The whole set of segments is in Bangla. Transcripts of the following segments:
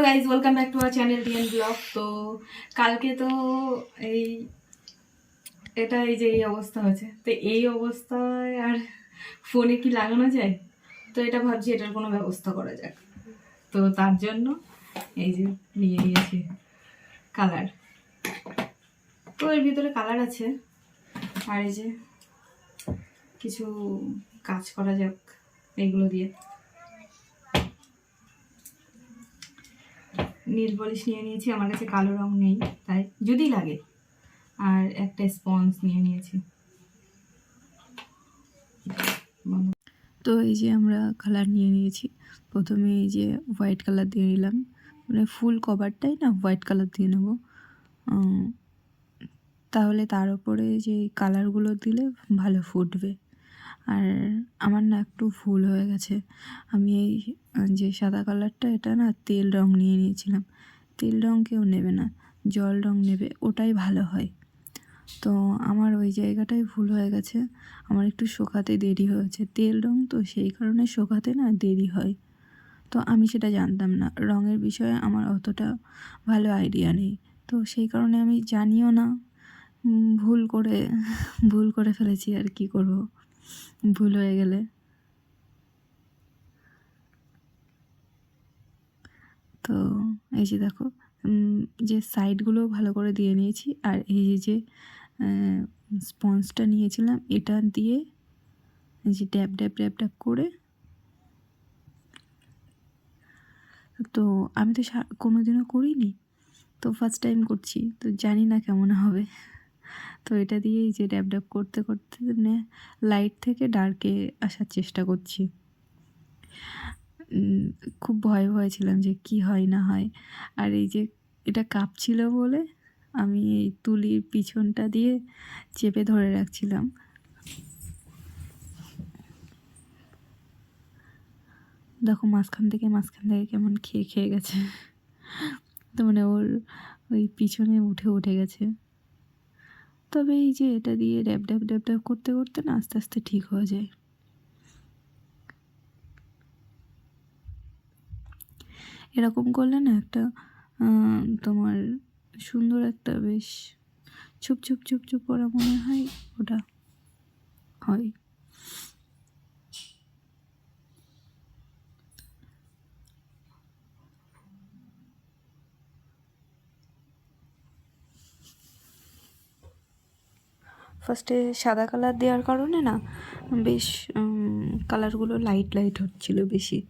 Guys, welcome back to our channel DN blog. তো কালকে তো এই এই অবস্থা হয়েছে, তো এই অবস্থায় আর ফোনে কি লাগানো যায়? তো এটা ভাবছি এটার কোনো ব্যবস্থা করা যাক। তো তার জন্য এই যে নিয়ে নিয়েছি কালার। তো এর ভিতরে কালার আছে, আর এই যে কিছু কাজ করা যাক এইগুলো দিয়ে। নীল পলিশ নিয়ে নিয়েছি, আমার কাছে কালো রং নেই তাই যদি লাগে, আর একটা স্পঞ্জ নিয়ে নিয়েছি। তো এই যে আমরা কালার নিয়ে নিয়েছি। প্রথমে এই যে হোয়াইট কালার দিয়ে নিলাম, মানে ফুল কভারটাই না হোয়াইট কালার দিয়ে নেব। তাহলে তার উপরে যে কালারগুলো দিলে ভালো ফুটবে। আর আমার না একটু ভুল হয়ে গেছে, আমি এই যে সাদা কালারটা এটা না তেল রং নিয়ে নিয়েছিলাম। তেল রং কেউ নেবে না, জল রং নেবে, ওটাই ভালো হয়। তো আমার ওই জায়গাটাই ভুল হয়ে গেছে, আমার একটু শোকাতে দেরি হয়েছে। তেল রং তো সেই কারণে শোকাতে না দেরি হয়। তো আমি সেটা জানতাম না, রঙের বিষয়ে আমার অতটা ভালো আইডিয়া নেই। তো সেই কারণে আমি জানিও না, ভুল করে ফেলেছি। আর কি করব, ভুল হয়ে গেলে। তো এই যে দেখো, যে সাইডগুলো ভালো করে দিয়ে নিয়েছি। আর এই যে স্পঞ্জটা নিয়েছিলাম, এটা দিয়ে এই যে ড্যাব ড্যাব ড্যাব ড্যাব করে। তো আমি তো কোনোদিনও করিনি, তো ফার্স্ট টাইম করছি, তো জানি না কেমন হবে। তো এটা দিয়ে এই যে ড্যাব ড্যাব করতে করতে মানে লাইট থেকে ডার্কে আসার চেষ্টা করছি। খুব ভয় ছিলাম যে কি হয় না হয়। আর এই যে এটা কাঁপছিল বলে আমি এই তুলির পিছনটা দিয়ে চেপে ধরে রাখছিলাম। দেখো মাঝখান থেকে কেমন খেয়ে গেছে। তো মানে ওর ওই পিছনে উঠে গেছে। তবে এই যে এটা দিয়ে ড্যাব ড্যাব ড্যাব ড্যাব করতে করতে না আস্তে আস্তে ঠিক হয়ে যায়। এরকম করলে না একটা তোমার সুন্দর একটা বেশ চুপ চুপ চুপ চুপ করা মনে হয়, ওটা হয়। ফার্স্টে সাদা কালার দেওয়ার কারণে না বেশ কালারগুলো লাইট লাইট হচ্ছিল বেশি।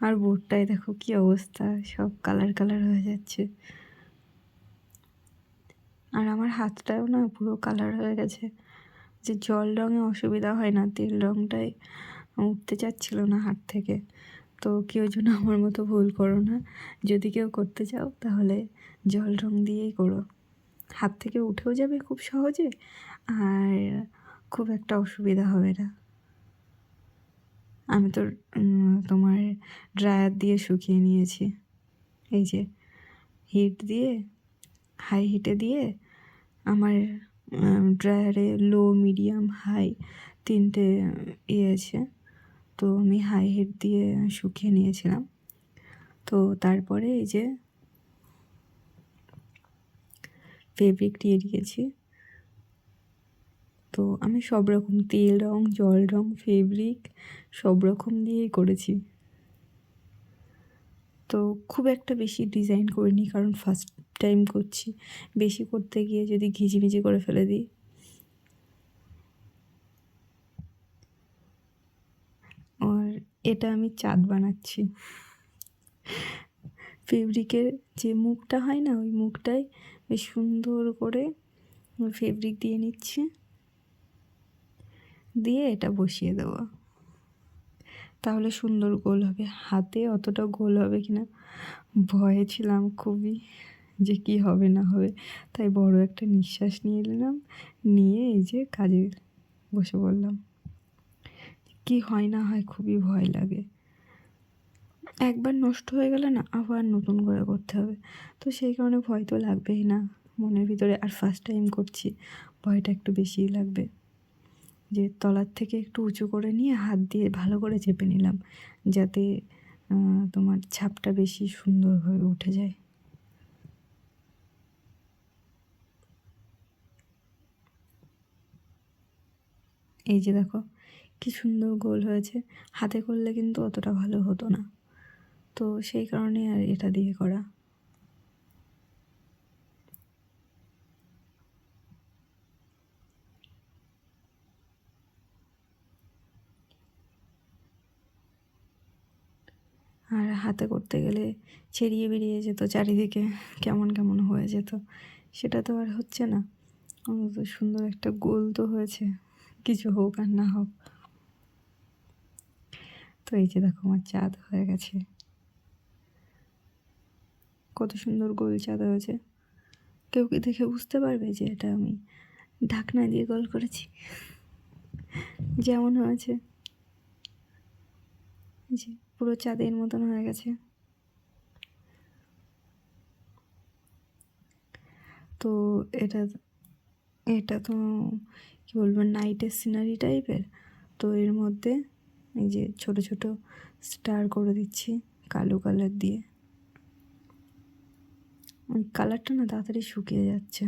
আর বোর্ডটায় দেখো কি অবস্থা, সব কালার কালার হয়ে যাচ্ছে। আর আমার হাতটাও না পুরো কালার হয়ে গেছে। যে জল রঙে অসুবিধা হয় না, তেল রঙটাই উঠতে চাচ্ছিল না হাত থেকে। তো কেউ যেন আমার মতো ভুল করো না, যদি কেউ করতে চাও তাহলে জল রঙ দিয়েই করো, হাত থেকে উঠেও যাবে খুব সহজে, আর খুব একটা অসুবিধা হবে না। আমি তো তোমার ড্রায়ার দিয়ে শুকিয়ে নিয়েছি। এই যে হাই হিটে দিয়ে আমার ড্রায়ারে লো মিডিয়াম হাই তিনটে আছে। তো আমি হাই হিট দিয়ে শুকিয়ে নিয়েছিলাম। তো তারপরে এই যে ফেব্রিক দিয়ে দিয়েছি। তো আমি সব রকম তেল রং, জল রং, ফেব্রিক সব রকম দিয়েই করেছি। তো খুব একটা বেশি ডিজাইন করিনি, কারণ ফার্স্ট টাইম করছি, বেশি করতে গিয়ে যদি ঘিজিমিজি করে ফেলে দিই। আর এটা আমি চাঁদ বানাচ্ছি। ফেব্রিকের যে মুখটা হয় না, ওই মুখটায় বেশ সুন্দর করে ফেব্রিক দিয়ে নিচ্ছি, দিয়ে এটা বসিয়ে দেবো, তাহলে সুন্দর গোল হবে। হাতে অতটা গোল হবে কিনা ভয়ে ছিলাম খুবই, যে কি হবে না হবে। তাই বড় একটা নিঃশ্বাস নিয়ে নিলাম, নিয়ে এই যে কাজে বসে পড়লাম। কি হয় না হয় খুবই ভয় লাগে, একবার নষ্ট হয়ে গেলে না আবার নতুন করে করতে হবে। তো সেই কারণে ভয় তো লাগবেই না মনের ভিতরে, আর ফার্স্ট টাইম করছি, ভয়টা একটু বেশিই লাগবে। যে তলার থেকে একটু উঁচু করে নিয়ে হাত দিয়ে ভালো করে চেপে নিলাম, যাতে তোমার ছাপটা বেশি সুন্দরভাবে উঠে যায়। এই যে দেখো কি সুন্দর গোল হয়েছে। হাতে করলে কিন্তু অতটা ভালো হতো না, তো সেই কারণে আর এটা দিয়ে করা। আর হাতে করতে গেলে ছেড়িয়ে বেরিয়ে যেত চারিদিকে, কেমন কেমন হয়ে যেত, সেটা তো আর হচ্ছে না। তো সুন্দর একটা গোল তো হয়েছে, কিছু হোক আর না হোক। তো এই যে দেখো আমার চাঁদ হয়ে গেছে, কত সুন্দর গোল চাঁদ হয়েছে। কেউ কি দেখে বুঝতে পারবে যে এটা আমি ঢাকনা দিয়ে গোল করেছি? যেমন হয়েছে, যে পুরো চাঁদের মতন হয়ে গেছে। তো এটা এটা তো কী বলবো, নাইটের সিনারি টাইপের। তো এর মধ্যে এই যে ছোট ছোট স্টার করে দিচ্ছি কালো কালার দিয়ে। ওই কালারটা না তাড়াতাড়ি শুকিয়ে যাচ্ছে।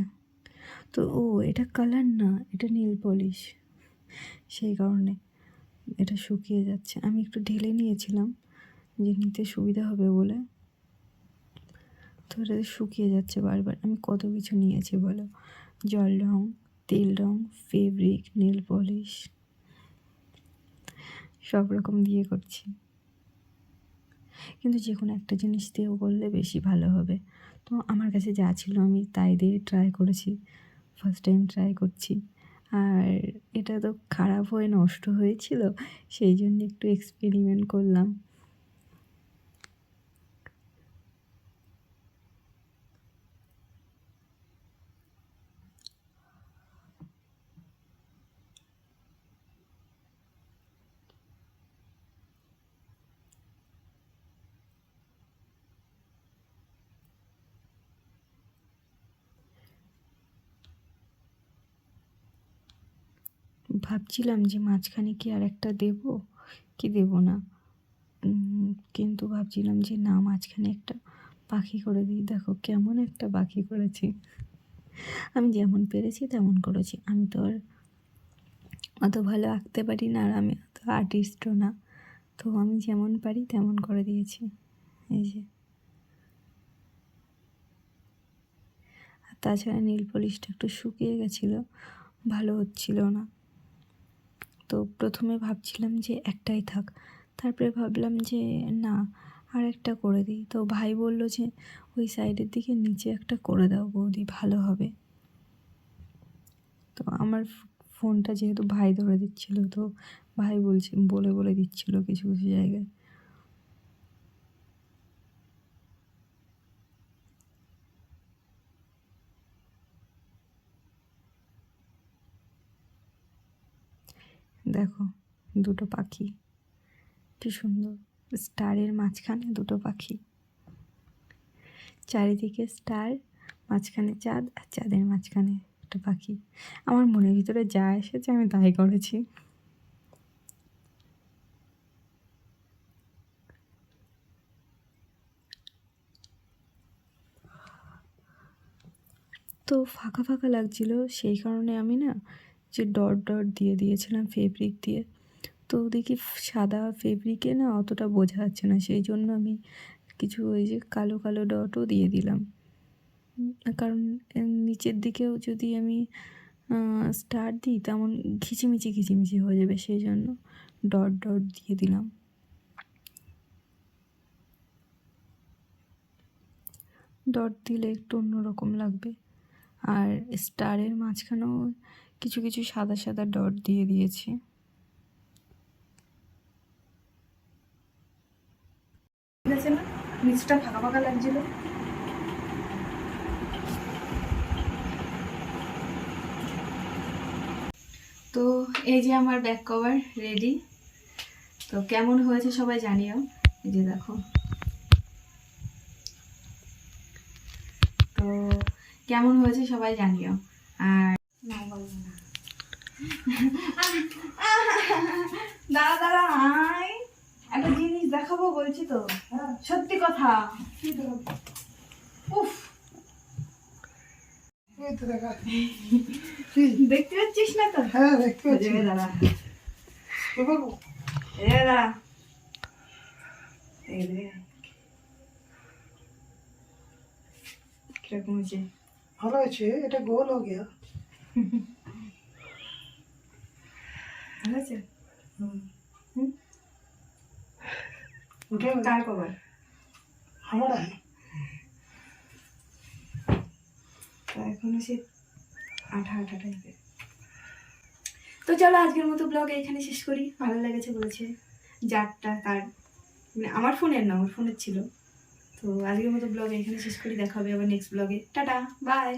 তো এটা কালার না, এটা নীল পলিশ, সেই কারণে এটা শুকিয়ে যাচ্ছে। আমি একটু ঢেলে নিয়েছিলাম যে নিতে সুবিধা হবে বলে, তো এটা শুকিয়ে যাচ্ছে বারবার। আমি কত কিছু নিয়েছি বলো, জল রং, তেল রং, ফেব্রিক, নেল পলিশ, সব রকম দিয়ে করছি। কিন্তু যে কোনো একটা জিনিস দিয়েও করলে বেশি ভালো হবে। তো আমার কাছে যা ছিল আমি তাই দিয়ে ট্রাই করেছি, ফার্স্ট টাইম ট্রাই করছি। আর এটা তো খারাপ হয়ে নষ্ট হয়েছিল, সেই জন্য একটু এক্সপেরিমেন্ট করলাম। ভাবছিলাম যে মাঝখানে কি আর একটা দেবো কি দেবো না, কিন্তু ভাবছিলাম যে না, মাঝখানে একটা পাখি করে দিই। দেখো কেমন একটা পাখি করেছি। আমি যেমন পেরেছি তেমন করেছি। আমি তো আর অত ভালো আঁকতে পারি না, আর আমি অত আর্টিস্টও না। তো আমি যেমন পারি তেমন করে দিয়েছি। এই যে, আর তাছাড়া নীল পলিশটা একটু শুকিয়ে গেছিলো, ভালো হচ্ছিল না। তো প্রথমে ভাবছিলাম যে একটাই থাক, তারপরে ভাবলাম যে না, আর একটা করে দিই। তো ভাই বলল যে ওই সাইডের দিকে নিচে একটা করে দাও বৌদি, ভালো হবে। তো আমার ফোনটা যেহেতু ভাই ধরে দিচ্ছিল, তো ভাই বলে বলে দিচ্ছিল কিছু কিছু জায়গায়। দেখো দুটো পাখি, কি সুন্দর, স্টারের মাঝখানে দুটো পাখি, চারিদিকে স্টার, মাঝখানে চাঁদ, আর চাঁদের মাঝখানে একটা পাখি। আমার মনের ভিতরে যা এসেছে আমি তাই করেছি। তো ফাঁকা ফাঁকা লাগছিল, সেই কারণে আমি না যে ডট ডট দিয়ে দিয়েছিলাম ফেব্রিক দিয়ে। তো দেখি সাদা ফেব্রিকে না অতটা বোঝা যাচ্ছে না, সেই জন্য আমি কিছু ওই যে কালো কালো ডটও দিয়ে দিলাম। কারণ নিচের দিকেও যদি আমি স্টার দিই তেমন ঘিচিমিচি ঘিচিমিচি হয়ে যাবে, সেই জন্য ডট ডট দিয়ে দিলাম। ডট দিলে একটু অন্যরকম লাগবে। আর স্টারের মাঝখানেও কিছু কিছু সাদা সাদা ডট দিয়ে দিয়েছি। ঠিক আছে না, নিচটা ফাঁকা ফাঁকা লাগছিল। তো এই যে আমার ব্যাক কভার রেডি। তো কেমন হয়েছে সবাই জানিও। এই যে দেখো, তো কেমন হয়েছে সবাই জানিও। আর না বলবো না, দাঁড়া দাঁড়া, আয় একটা জিনিস দেখা। দেখাবো বলছি তো, সত্যি কথা। উফ, এই তো দেখা দেখতে পাচ্ছিস না তো? হ্যাঁ দেখতে পাচ্ছি দাঁড়া, কি বলবো দাঁড়া, কিরকম হয়েছে? ভালো হয়েছে এটা গোল হয়ে গিয়া ভালো আছে? उठे কার কভার? हमारा है তো এখনো সে আঠা আঠা টাইপের। তো চলো আজকের মতো ব্লগ এখানে শেষ করি। ভালো লেগেছে বলেছে, যারটা তার, মানে আমার ফোনের না, ওর ফোনের ছিল। তো আজকের মতো ব্লগ এখানে শেষ করি, দেখা হবে আবার নেক্সট ব্লগে। Tata, by.